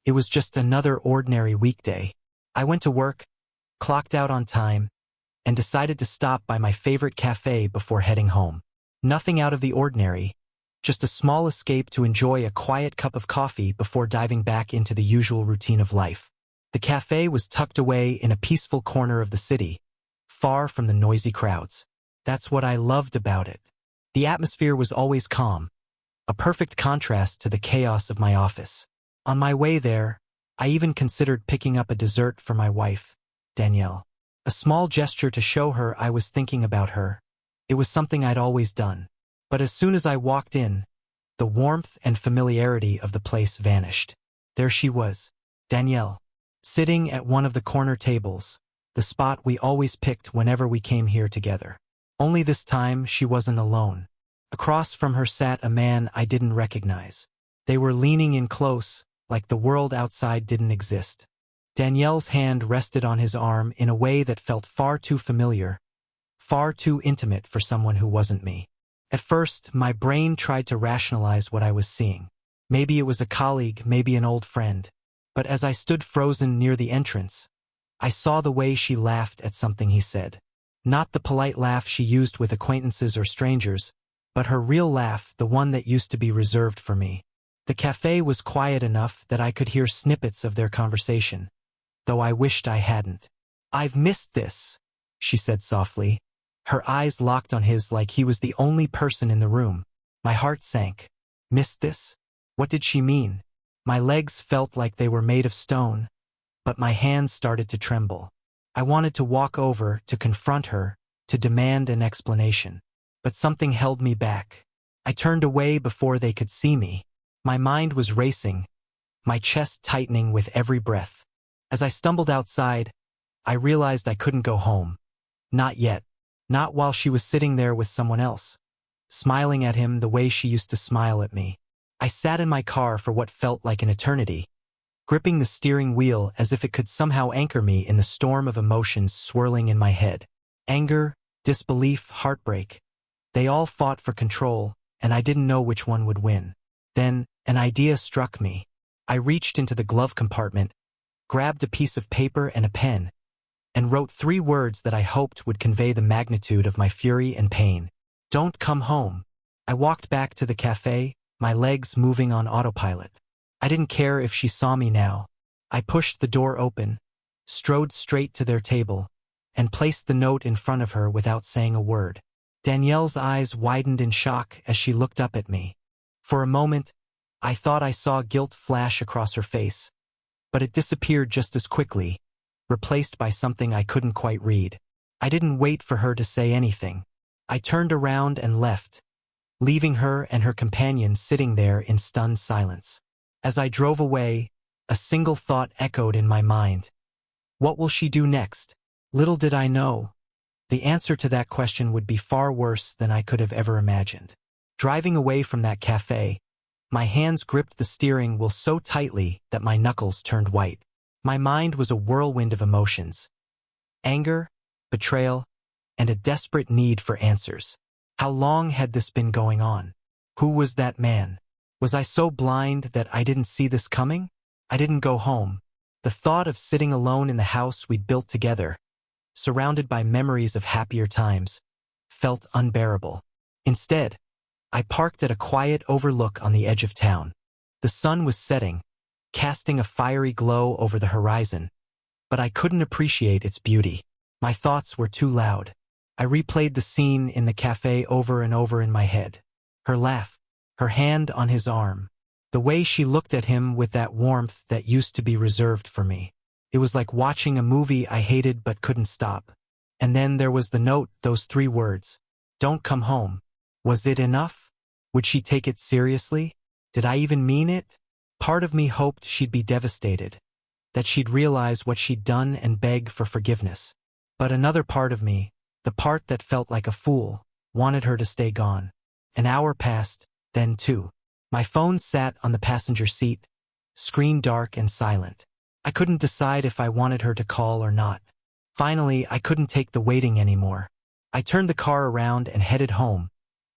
It was just another ordinary weekday. I went to work, clocked out on time, and decided to stop by my favorite cafe before heading home. Nothing out of the ordinary, just a small escape to enjoy a quiet cup of coffee before diving back into the usual routine of life. The cafe was tucked away in a peaceful corner of the city, far from the noisy crowds. That's what I loved about it. The atmosphere was always calm, a perfect contrast to the chaos of my office. On my way there, I even considered picking up a dessert for my wife, Danielle. A small gesture to show her I was thinking about her. It was something I'd always done. But as soon as I walked in, the warmth and familiarity of the place vanished. There she was, Danielle, sitting at one of the corner tables, the spot we always picked whenever we came here together. Only this time she wasn't alone. Across from her sat a man I didn't recognize. They were leaning in close, like the world outside didn't exist. Danielle's hand rested on his arm in a way that felt far too familiar, far too intimate for someone who wasn't me. At first, my brain tried to rationalize what I was seeing. Maybe it was a colleague, maybe an old friend. But as I stood frozen near the entrance, I saw the way she laughed at something he said. Not the polite laugh she used with acquaintances or strangers, but her real laugh, the one that used to be reserved for me. The cafe was quiet enough that I could hear snippets of their conversation, though I wished I hadn't. "I've missed this," she said softly. Her eyes locked on his like he was the only person in the room. My heart sank. Missed this? What did she mean? My legs felt like they were made of stone, but my hands started to tremble. I wanted to walk over, to confront her, to demand an explanation. But something held me back. I turned away before they could see me. My mind was racing, my chest tightening with every breath. As I stumbled outside, I realized I couldn't go home. Not yet. Not while she was sitting there with someone else, smiling at him the way she used to smile at me. I sat in my car for what felt like an eternity, gripping the steering wheel as if it could somehow anchor me in the storm of emotions swirling in my head. Anger, disbelief, heartbreak. They all fought for control, and I didn't know which one would win. Then, an idea struck me. I reached into the glove compartment, grabbed a piece of paper and a pen, and wrote 3 words that I hoped would convey the magnitude of my fury and pain. "Don't come home." I walked back to the cafe, my legs moving on autopilot. I didn't care if she saw me now. I pushed the door open, strode straight to their table, and placed the note in front of her without saying a word. Danielle's eyes widened in shock as she looked up at me. For a moment, I thought I saw guilt flash across her face, but it disappeared just as quickly, replaced by something I couldn't quite read. I didn't wait for her to say anything. I turned around and left, leaving her and her companion sitting there in stunned silence. As I drove away, a single thought echoed in my mind. What will she do next? Little did I know, the answer to that question would be far worse than I could have ever imagined. Driving away from that cafe, my hands gripped the steering wheel so tightly that my knuckles turned white. My mind was a whirlwind of emotions. Anger, betrayal, and a desperate need for answers. How long had this been going on? Who was that man? Was I so blind that I didn't see this coming? I didn't go home. The thought of sitting alone in the house we'd built together, surrounded by memories of happier times, felt unbearable. Instead, I parked at a quiet overlook on the edge of town. The sun was setting, casting a fiery glow over the horizon, but I couldn't appreciate its beauty. My thoughts were too loud. I replayed the scene in the cafe over and over in my head. Her laugh, her hand on his arm, the way she looked at him with that warmth that used to be reserved for me. It was like watching a movie I hated but couldn't stop. And then there was the note, those 3 words. Don't come home. Was it enough? Would she take it seriously? Did I even mean it? Part of me hoped she'd be devastated, that she'd realize what she'd done and beg for forgiveness. But another part of me, the part that felt like a fool, wanted her to stay gone. An hour passed, then 2. My phone sat on the passenger seat, screen dark and silent. I couldn't decide if I wanted her to call or not. Finally, I couldn't take the waiting anymore. I turned the car around and headed home,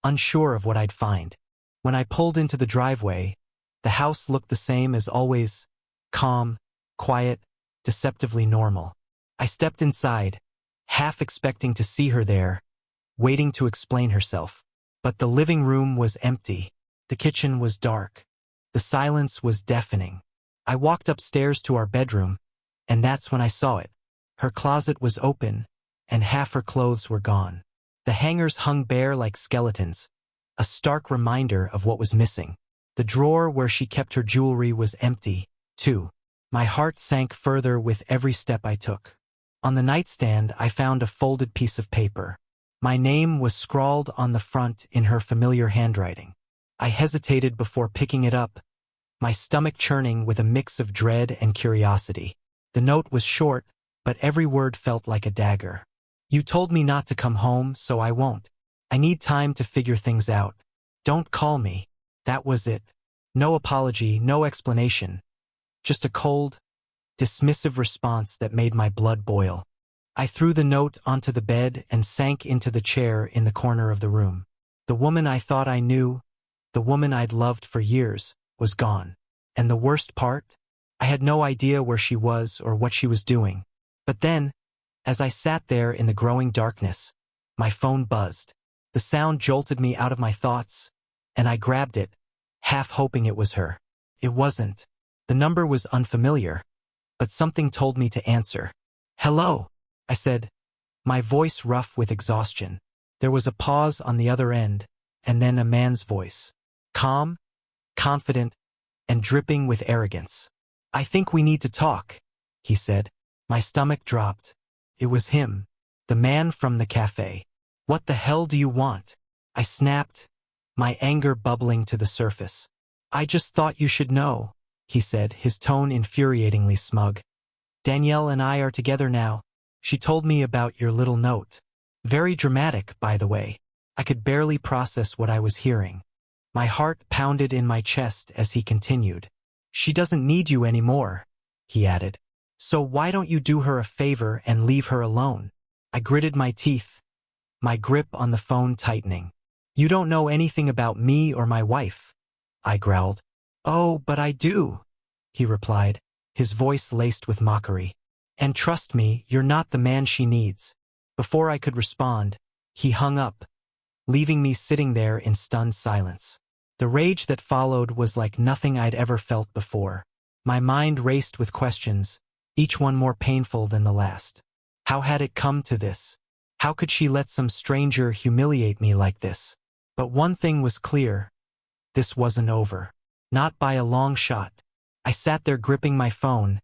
unsure of what I'd find. When I pulled into the driveway, the house looked the same as always, calm, quiet, deceptively normal. I stepped inside, half expecting to see her there, waiting to explain herself. But the living room was empty. The kitchen was dark. The silence was deafening. I walked upstairs to our bedroom, and that's when I saw it. Her closet was open, and half her clothes were gone. The hangers hung bare like skeletons, a stark reminder of what was missing. The drawer where she kept her jewelry was empty, too. My heart sank further with every step I took. On the nightstand, I found a folded piece of paper. My name was scrawled on the front in her familiar handwriting. I hesitated before picking it up, my stomach churning with a mix of dread and curiosity. The note was short, but every word felt like a dagger. You told me not to come home, so I won't. I need time to figure things out. Don't call me. That was it. No apology, no explanation. Just a cold, dismissive response that made my blood boil. I threw the note onto the bed and sank into the chair in the corner of the room. The woman I thought I knew, the woman I'd loved for years, was gone. And the worst part? I had no idea where she was or what she was doing. But then, as I sat there in the growing darkness, my phone buzzed. The sound jolted me out of my thoughts, and I grabbed it, half hoping it was her. It wasn't. The number was unfamiliar, but something told me to answer. "Hello," I said, my voice rough with exhaustion. There was a pause on the other end, and then a man's voice. Calm, confident, and dripping with arrogance. "I think we need to talk," he said. My stomach dropped. It was him, the man from the cafe. "What the hell do you want?" I snapped, my anger bubbling to the surface. "I just thought you should know," he said, his tone infuriatingly smug. "Danielle and I are together now. She told me about your little note." Very dramatic, by the way. I could barely process what I was hearing. My heart pounded in my chest as he continued. "She doesn't need you anymore," he added. "So why don't you do her a favor and leave her alone?" I gritted my teeth, my grip on the phone tightening. "You don't know anything about me or my wife," I growled. "Oh, but I do," he replied, his voice laced with mockery. "And trust me, you're not the man she needs." Before I could respond, he hung up, leaving me sitting there in stunned silence. The rage that followed was like nothing I'd ever felt before. My mind raced with questions, each one more painful than the last. How had it come to this? How could she let some stranger humiliate me like this? But one thing was clear. This wasn't over. Not by a long shot. I sat there gripping my phone,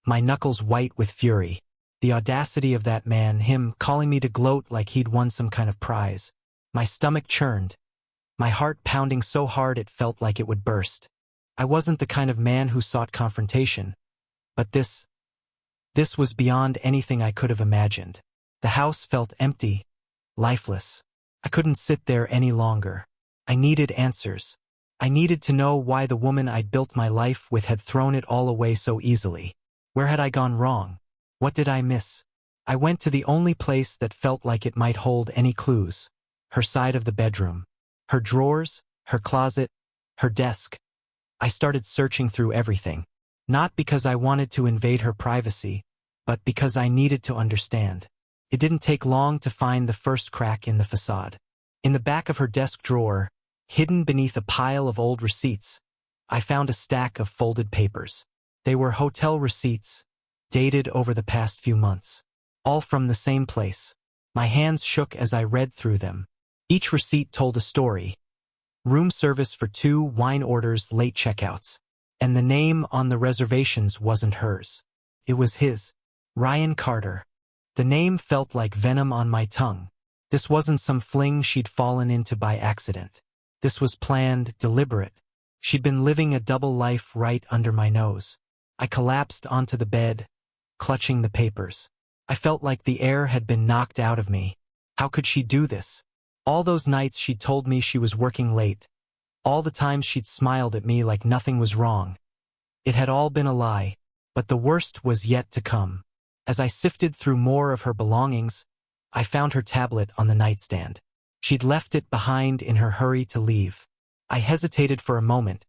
my knuckles white with fury. The audacity of that man, him calling me to gloat like he'd won some kind of prize. My stomach churned, my heart pounding so hard it felt like it would burst. I wasn't the kind of man who sought confrontation. But this was beyond anything I could have imagined. The house felt empty, lifeless. I couldn't sit there any longer. I needed answers. I needed to know why the woman I'd built my life with had thrown it all away so easily. Where had I gone wrong? What did I miss? I went to the only place that felt like it might hold any clues. Her side of the bedroom. Her drawers, her closet, her desk. I started searching through everything. Not because I wanted to invade her privacy, but because I needed to understand. It didn't take long to find the first crack in the facade. In the back of her desk drawer, hidden beneath a pile of old receipts, I found a stack of folded papers. They were hotel receipts, dated over the past few months. All from the same place. My hands shook as I read through them. Each receipt told a story. Room service for 2, wine orders, late checkouts. And the name on the reservations wasn't hers. It was his. Ryan Carter. The name felt like venom on my tongue. This wasn't some fling she'd fallen into by accident. This was planned, deliberate. She'd been living a double life right under my nose. I collapsed onto the bed, clutching the papers. I felt like the air had been knocked out of me. How could she do this? All those nights she'd told me she was working late. All the times she'd smiled at me like nothing was wrong. It had all been a lie, but the worst was yet to come. As I sifted through more of her belongings, I found her tablet on the nightstand. She'd left it behind in her hurry to leave. I hesitated for a moment,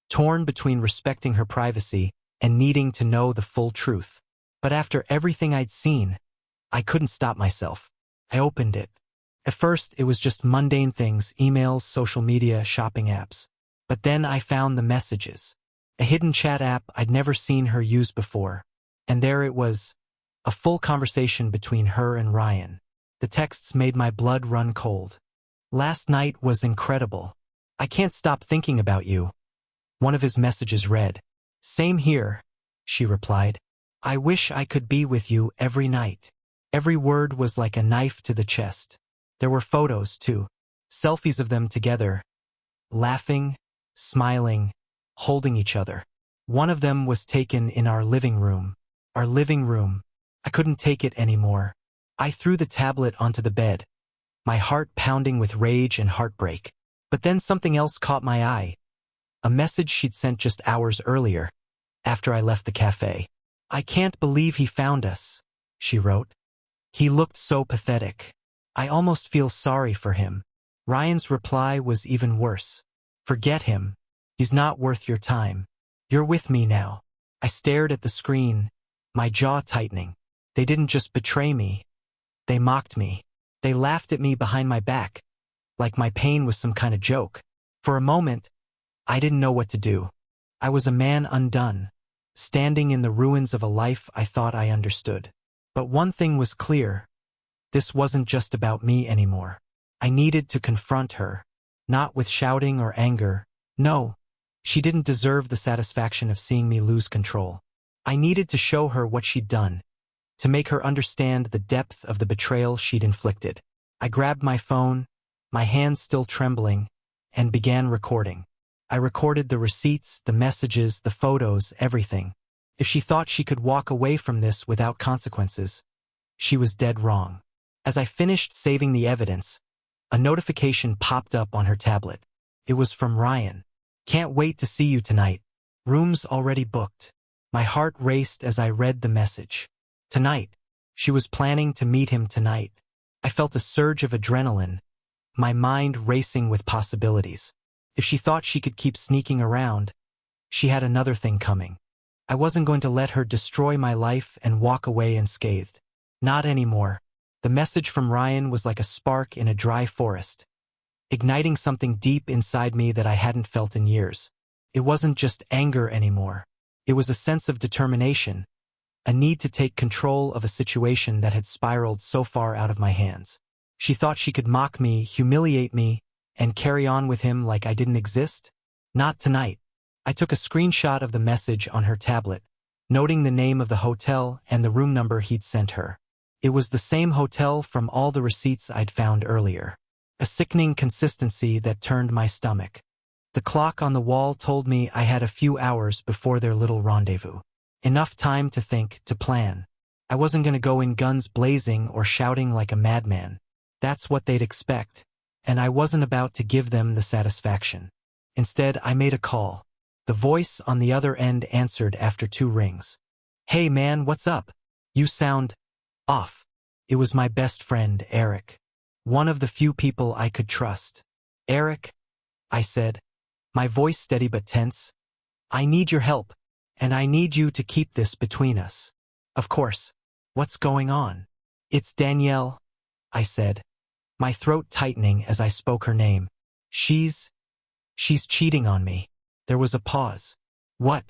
torn between respecting her privacy and needing to know the full truth. But after everything I'd seen, I couldn't stop myself. I opened it. At first, it was just mundane things, emails, social media, shopping apps. But then I found the messages. A hidden chat app I'd never seen her use before. And there it was, a full conversation between her and Ryan. The texts made my blood run cold. "Last night was incredible. I can't stop thinking about you." One of his messages read. "Same here," she replied. "I wish I could be with you every night." Every word was like a knife to the chest. There were photos, too. Selfies of them together, laughing, smiling, holding each other. One of them was taken in our living room. Our living room. I couldn't take it anymore. I threw the tablet onto the bed, my heart pounding with rage and heartbreak. But then something else caught my eye. A message she'd sent just hours earlier, after I left the cafe. "I can't believe he found us," she wrote. "He looked so pathetic. I almost feel sorry for him." Ryan's reply was even worse. "Forget him. He's not worth your time. You're with me now." I stared at the screen, my jaw tightening. They didn't just betray me. They mocked me. They laughed at me behind my back, like my pain was some kind of joke. For a moment, I didn't know what to do. I was a man undone, standing in the ruins of a life I thought I understood. But one thing was clear. This wasn't just about me anymore. I needed to confront her, not with shouting or anger. No, she didn't deserve the satisfaction of seeing me lose control. I needed to show her what she'd done, to make her understand the depth of the betrayal she'd inflicted. I grabbed my phone, my hands still trembling, and began recording. I recorded the receipts, the messages, the photos, everything. If she thought she could walk away from this without consequences, she was dead wrong. As I finished saving the evidence, a notification popped up on her tablet. It was from Ryan. "Can't wait to see you tonight. Rooms already booked." My heart raced as I read the message. Tonight. She was planning to meet him tonight. I felt a surge of adrenaline, my mind racing with possibilities. If she thought she could keep sneaking around, she had another thing coming. I wasn't going to let her destroy my life and walk away unscathed. Not anymore. The message from Ryan was like a spark in a dry forest, igniting something deep inside me that I hadn't felt in years. It wasn't just anger anymore. It was a sense of determination, a need to take control of a situation that had spiraled so far out of my hands. She thought she could mock me, humiliate me, and carry on with him like I didn't exist? Not tonight. I took a screenshot of the message on her tablet, noting the name of the hotel and the room number he'd sent her. It was the same hotel from all the receipts I'd found earlier. A sickening consistency that turned my stomach. The clock on the wall told me I had a few hours before their little rendezvous. Enough time to think, to plan. I wasn't going to go in guns blazing or shouting like a madman. That's what they'd expect, and I wasn't about to give them the satisfaction. Instead, I made a call. The voice on the other end answered after 2 rings. "Hey man, what's up? You sound off." It was my best friend, Eric. One of the few people I could trust. "Eric," I said, my voice steady but tense, "I need your help, and I need you to keep this between us." "Of course. What's going on?" "It's Danielle," I said, my throat tightening as I spoke her name. She's cheating on me." There was a pause. "What?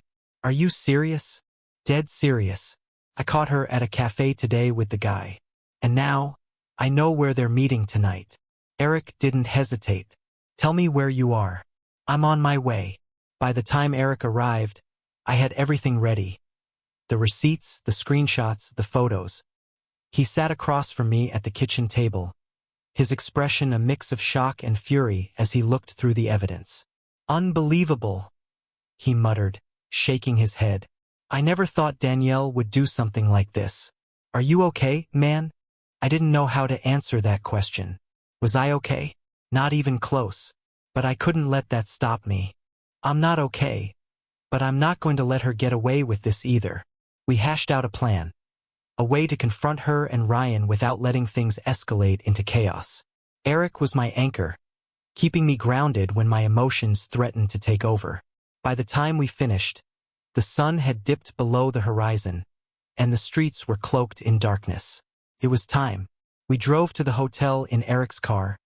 Are you serious?" "Dead serious. I caught her at a cafe today with the guy. And now, I know where they're meeting tonight." Eric didn't hesitate. "Tell me where you are. I'm on my way." By the time Eric arrived, I had everything ready. The receipts, the screenshots, the photos. He sat across from me at the kitchen table, his expression a mix of shock and fury as he looked through the evidence. "Unbelievable," he muttered, shaking his head. "I never thought Danielle would do something like this. Are you okay, man?" I didn't know how to answer that question. Was I okay? Not even close. But I couldn't let that stop me. "I'm not okay. But I'm not going to let her get away with this either." We hashed out a plan. A way to confront her and Ryan without letting things escalate into chaos. Eric was my anchor, keeping me grounded when my emotions threatened to take over. By the time we finished, The sun had dipped below the horizon, and the streets were cloaked in darkness. It was time. We drove to the hotel in Eric's car,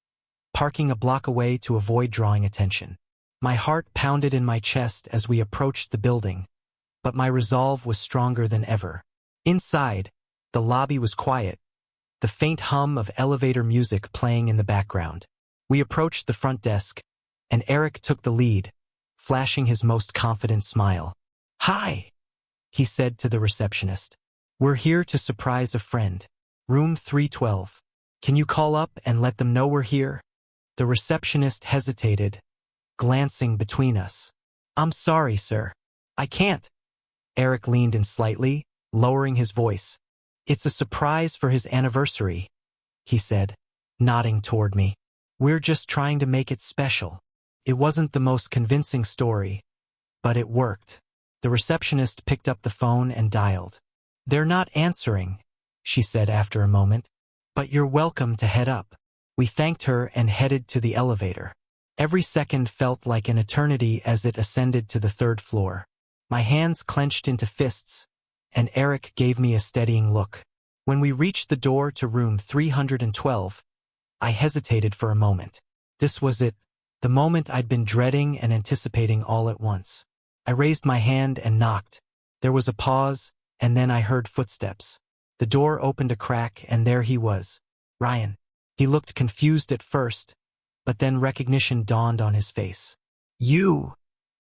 parking a block away to avoid drawing attention. My heart pounded in my chest as we approached the building, but my resolve was stronger than ever. Inside, the lobby was quiet, the faint hum of elevator music playing in the background. We approached the front desk, and Eric took the lead, flashing his most confident smile. "Hi," he said to the receptionist. "We're here to surprise a friend. Room 312. Can you call up and let them know we're here?" The receptionist hesitated, glancing between us. "I'm sorry, sir. I can't." Eric leaned in slightly, lowering his voice. "It's a surprise for his anniversary," he said, nodding toward me. "We're just trying to make it special." It wasn't the most convincing story, but it worked. The receptionist picked up the phone and dialed. "They're not answering," she said after a moment, "but you're welcome to head up." We thanked her and headed to the elevator. Every second felt like an eternity as it ascended to the third floor. My hands clenched into fists, and Eric gave me a steadying look. When we reached the door to room 312, I hesitated for a moment. This was it, the moment I'd been dreading and anticipating all at once. I raised my hand and knocked. There was a pause, and then I heard footsteps. The door opened a crack, and there he was, Ryan. He looked confused at first, but then recognition dawned on his face. "You,"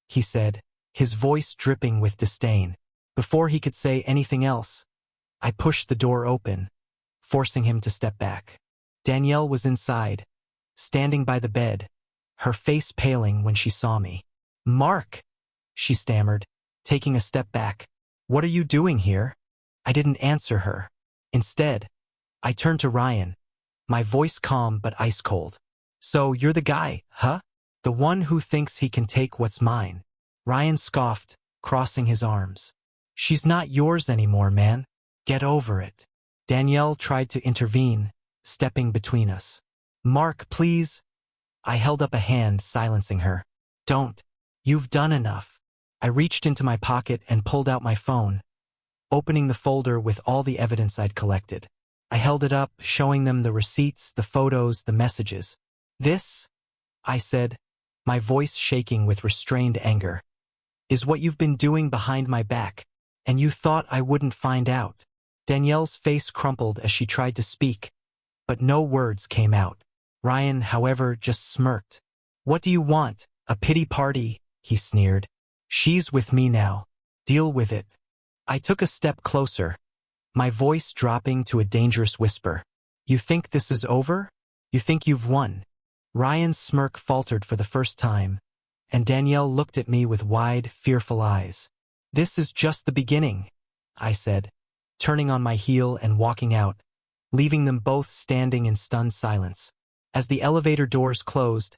he said, his voice dripping with disdain. Before he could say anything else, I pushed the door open, forcing him to step back. Danielle was inside, standing by the bed, her face paling when she saw me. "Mark," she stammered, taking a step back. "What are you doing here?" I didn't answer her. Instead, I turned to Ryan, my voice calm but ice cold. "So you're the guy, huh? The one who thinks he can take what's mine." Ryan scoffed, crossing his arms. "She's not yours anymore, man. Get over it." Danielle tried to intervene, stepping between us. "Mark, please." I held up a hand, silencing her. "Don't. You've done enough." I reached into my pocket and pulled out my phone, opening the folder with all the evidence I'd collected. I held it up, showing them the receipts, the photos, the messages. "This," I said, my voice shaking with restrained anger, "is what you've been doing behind my back, and you thought I wouldn't find out." Danielle's face crumpled as she tried to speak, but no words came out. Ryan, however, just smirked. "What do you want? A pity party?" he sneered. "She's with me now. Deal with it." I took a step closer, my voice dropping to a dangerous whisper. "You think this is over? You think you've won?" Ryan's smirk faltered for the first time, and Danielle looked at me with wide, fearful eyes. "This is just the beginning," I said, turning on my heel and walking out, leaving them both standing in stunned silence. As the elevator doors closed,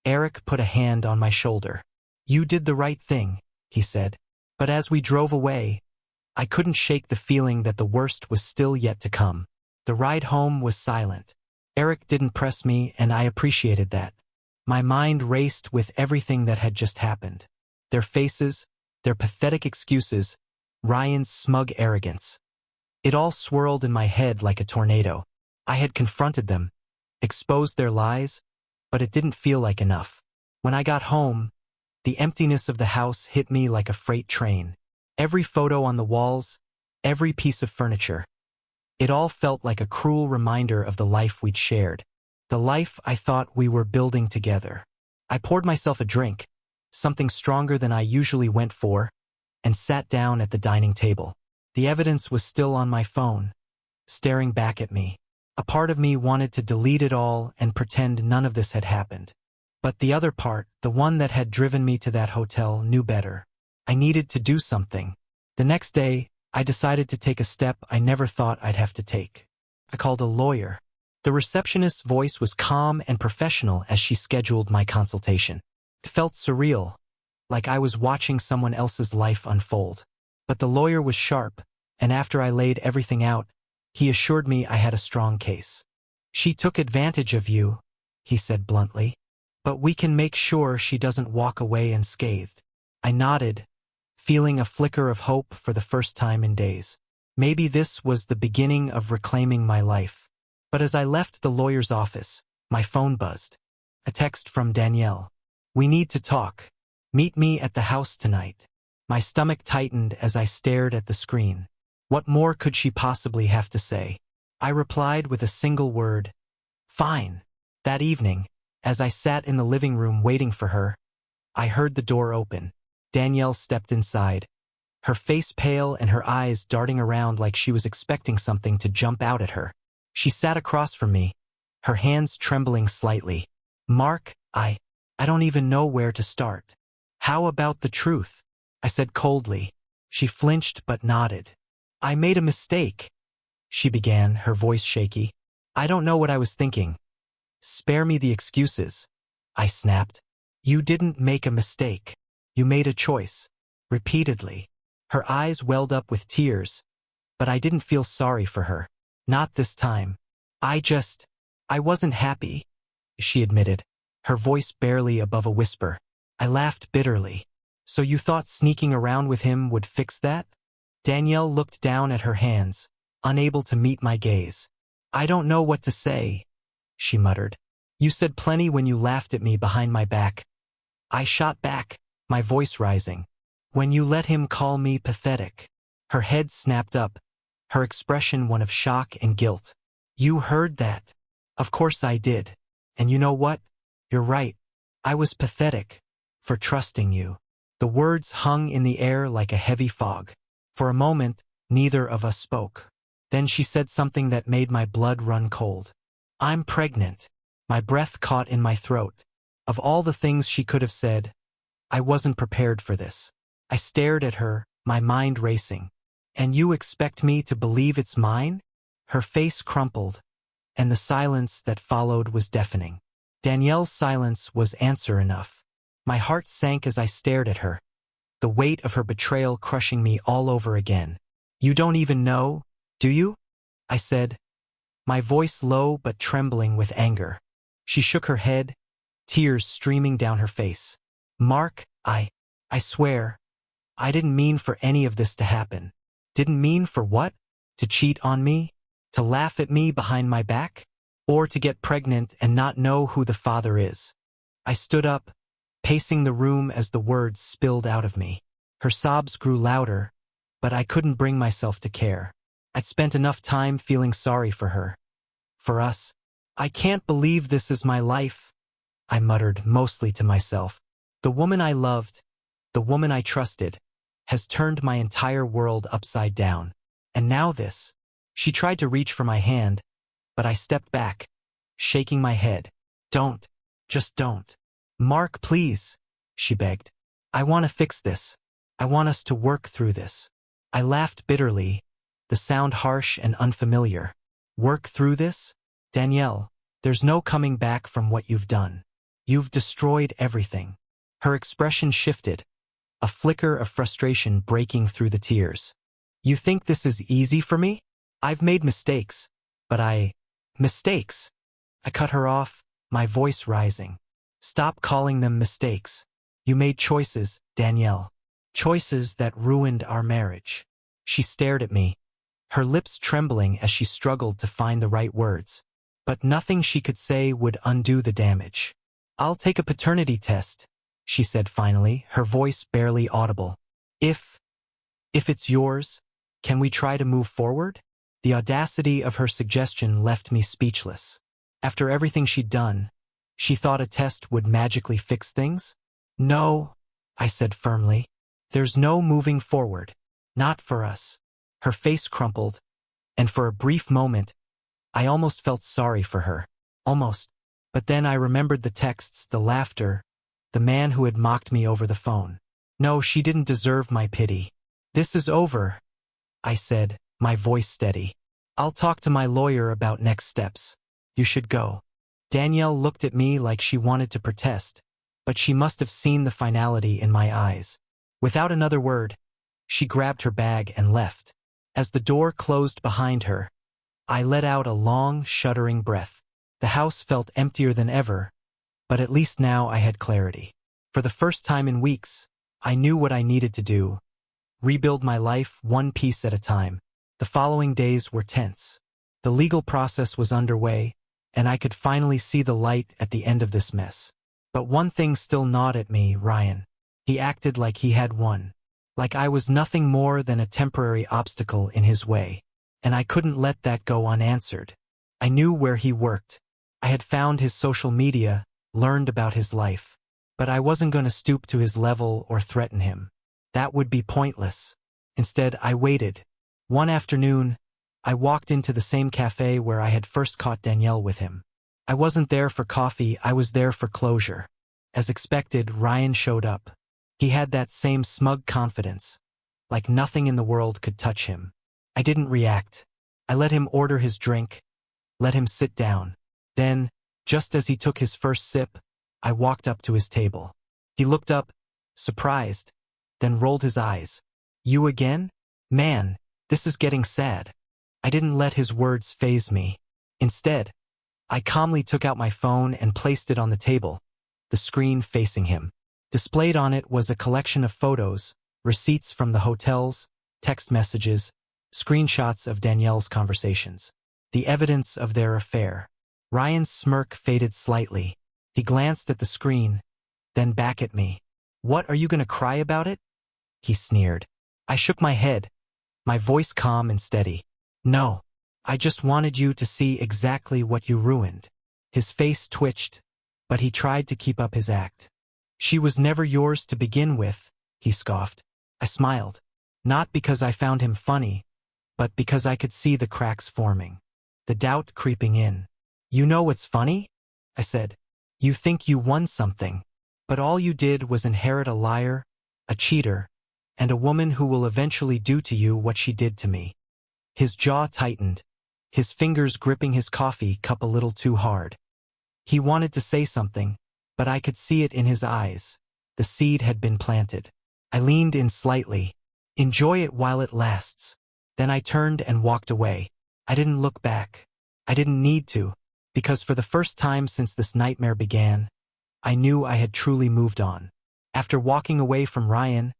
Eric put a hand on my shoulder. "You did the right thing," he said. But as we drove away, I couldn't shake the feeling that the worst was still yet to come. The ride home was silent. Eric didn't press me, and I appreciated that. My mind raced with everything that had just happened. Their faces, their pathetic excuses, Ryan's smug arrogance. It all swirled in my head like a tornado. I had confronted them, exposed their lies, but it didn't feel like enough. When I got home, the emptiness of the house hit me like a freight train. Every photo on the walls, every piece of furniture. It all felt like a cruel reminder of the life we'd shared, the life I thought we were building together. I poured myself a drink, something stronger than I usually went for, and sat down at the dining table. The evidence was still on my phone, staring back at me. A part of me wanted to delete it all and pretend none of this had happened. But the other part, the one that had driven me to that hotel, knew better. I needed to do something. The next day, I decided to take a step I never thought I'd have to take. I called a lawyer. The receptionist's voice was calm and professional as she scheduled my consultation. It felt surreal, like I was watching someone else's life unfold. But the lawyer was sharp, and after I laid everything out, he assured me I had a strong case. "She took advantage of you," he said bluntly, "but we can make sure she doesn't walk away unscathed." I nodded, feeling a flicker of hope for the first time in days. Maybe this was the beginning of reclaiming my life. But as I left the lawyer's office, my phone buzzed. A text from Danielle. "We need to talk. Meet me at the house tonight." My stomach tightened as I stared at the screen. What more could she possibly have to say? I replied with a single word, "Fine." That evening, as I sat in the living room waiting for her, I heard the door open. Danielle stepped inside, her face pale and her eyes darting around like she was expecting something to jump out at her. She sat across from me, her hands trembling slightly. "Mark, I don't even know where to start." "How about the truth?" I said coldly. She flinched but nodded. "I made a mistake," she began, her voice shaky. "I don't know what I was thinking." "Spare me the excuses," I snapped. "You didn't make a mistake. You made a choice." Repeatedly. Her eyes welled up with tears, but I didn't feel sorry for her. Not this time. I wasn't happy," she admitted, her voice barely above a whisper. I laughed bitterly. "So you thought sneaking around with him would fix that?" Danielle looked down at her hands, unable to meet my gaze. "I don't know what to say," she muttered. "You said plenty when you laughed at me behind my back." I shot back, my voice rising. "When you let him call me pathetic." Her head snapped up, her expression one of shock and guilt. "You heard that?" "Of course I did. And you know what? You're right. I was pathetic. For trusting you." The words hung in the air like a heavy fog. For a moment, neither of us spoke. Then she said something that made my blood run cold. "I'm pregnant." My breath caught in my throat. Of all the things she could have said, I wasn't prepared for this. I stared at her, my mind racing. "And you expect me to believe it's mine?" Her face crumpled, and the silence that followed was deafening. Danielle's silence was answer enough. My heart sank as I stared at her, the weight of her betrayal crushing me all over again. "You don't even know, do you?" I said, my voice low but trembling with anger. She shook her head, tears streaming down her face. "Mark, I swear, I didn't mean for any of this to happen." "Didn't mean for what? To cheat on me? To laugh at me behind my back? Or to get pregnant and not know who the father is?" I stood up, pacing the room as the words spilled out of me. Her sobs grew louder, but I couldn't bring myself to care. I'd spent enough time feeling sorry for her. For us. "I can't believe this is my life," I muttered, mostly to myself. "The woman I loved, the woman I trusted, has turned my entire world upside down. And now this." She tried to reach for my hand, but I stepped back, shaking my head. "Don't. Just don't. Mark, please," she begged. "I want to fix this. I want us to work through this." I laughed bitterly, the sound harsh and unfamiliar. "Work through this? Danielle, there's no coming back from what you've done. You've destroyed everything." Her expression shifted, a flicker of frustration breaking through the tears. "You think this is easy for me? I've made mistakes, but Mistakes?" I cut her off, my voice rising. "Stop calling them mistakes. You made choices, Danielle. Choices that ruined our marriage." She stared at me, her lips trembling as she struggled to find the right words. But nothing she could say would undo the damage. "I'll take a paternity test," she said finally, her voice barely audible. If it's yours, can we try to move forward?" The audacity of her suggestion left me speechless. After everything she'd done, she thought a test would magically fix things? "No," I said firmly. "There's no moving forward. Not for us." Her face crumpled, and for a brief moment, I almost felt sorry for her. Almost. But then I remembered the texts, the laughter, the man who had mocked me over the phone. No, she didn't deserve my pity. "This is over," I said, my voice steady. "I'll talk to my lawyer about next steps. You should go." Danielle looked at me like she wanted to protest, but she must have seen the finality in my eyes. Without another word, she grabbed her bag and left. As the door closed behind her, I let out a long, shuddering breath. The house felt emptier than ever, but at least now I had clarity. For the first time in weeks, I knew what I needed to do, rebuild my life one piece at a time. The following days were tense. The legal process was underway, and I could finally see the light at the end of this mess. But one thing still gnawed at me, Ryan. He acted like he had won. Like I was nothing more than a temporary obstacle in his way. And I couldn't let that go unanswered. I knew where he worked. I had found his social media, learned about his life. But I wasn't going to stoop to his level or threaten him. That would be pointless. Instead, I waited. One afternoon, I walked into the same cafe where I had first caught Danielle with him. I wasn't there for coffee, I was there for closure. As expected, Ryan showed up. He had that same smug confidence, like nothing in the world could touch him. I didn't react. I let him order his drink, let him sit down. Then, just as he took his first sip, I walked up to his table. He looked up, surprised, then rolled his eyes. "You again? Man, this is getting sad." I didn't let his words faze me. Instead, I calmly took out my phone and placed it on the table, the screen facing him. Displayed on it was a collection of photos, receipts from the hotels, text messages, screenshots of Danielle's conversations. The evidence of their affair. Ryan's smirk faded slightly. He glanced at the screen, then back at me. "What, are you going to cry about it?" he sneered. I shook my head, my voice calm and steady. "No, I just wanted you to see exactly what you ruined." His face twitched, but he tried to keep up his act. "She was never yours to begin with," he scoffed. I smiled, not because I found him funny, but because I could see the cracks forming, the doubt creeping in. "You know what's funny?" I said. "You think you won something, but all you did was inherit a liar, a cheater, and a woman who will eventually do to you what she did to me." His jaw tightened, his fingers gripping his coffee cup a little too hard. He wanted to say something, but I could see it in his eyes. The seed had been planted. I leaned in slightly. "Enjoy it while it lasts." Then I turned and walked away. I didn't look back. I didn't need to, because for the first time since this nightmare began, I knew I had truly moved on. After walking away from Ryan,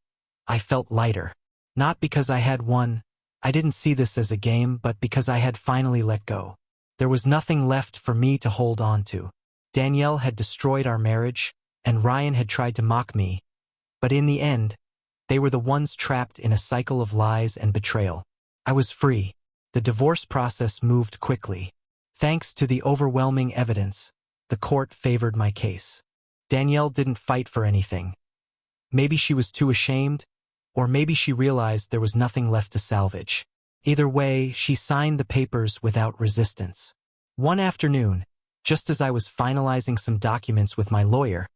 I felt lighter. Not because I had won. I didn't see this as a game, but because I had finally let go. There was nothing left for me to hold on to. Danielle had destroyed our marriage, and Ryan had tried to mock me. But in the end, they were the ones trapped in a cycle of lies and betrayal. I was free. The divorce process moved quickly. Thanks to the overwhelming evidence, the court favored my case. Danielle didn't fight for anything. Maybe she was too ashamed, or maybe she realized there was nothing left to salvage. Either way, she signed the papers without resistance. One afternoon, just as I was finalizing some documents with my lawyer,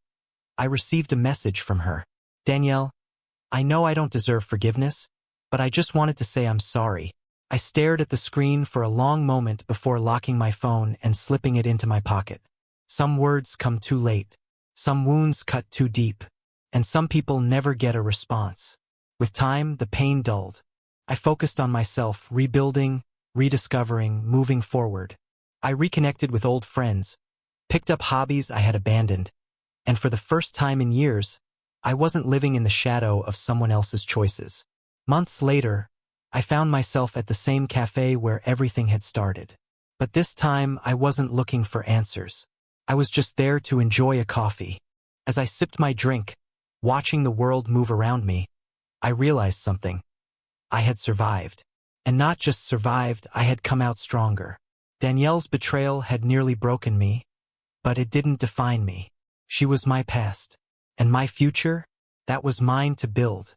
I received a message from her. "Danielle, I know I don't deserve forgiveness, but I just wanted to say I'm sorry." I stared at the screen for a long moment before locking my phone and slipping it into my pocket. Some words come too late. Some wounds cut too deep. And some people never get a response. With time, the pain dulled. I focused on myself, rebuilding, rediscovering, moving forward. I reconnected with old friends, picked up hobbies I had abandoned, and for the first time in years, I wasn't living in the shadow of someone else's choices. Months later, I found myself at the same cafe where everything had started. But this time, I wasn't looking for answers. I was just there to enjoy a coffee. As I sipped my drink, watching the world move around me, I realized something. I had survived. And not just survived, I had come out stronger. Danielle's betrayal had nearly broken me, but it didn't define me. She was my past. And my future, that was mine to build.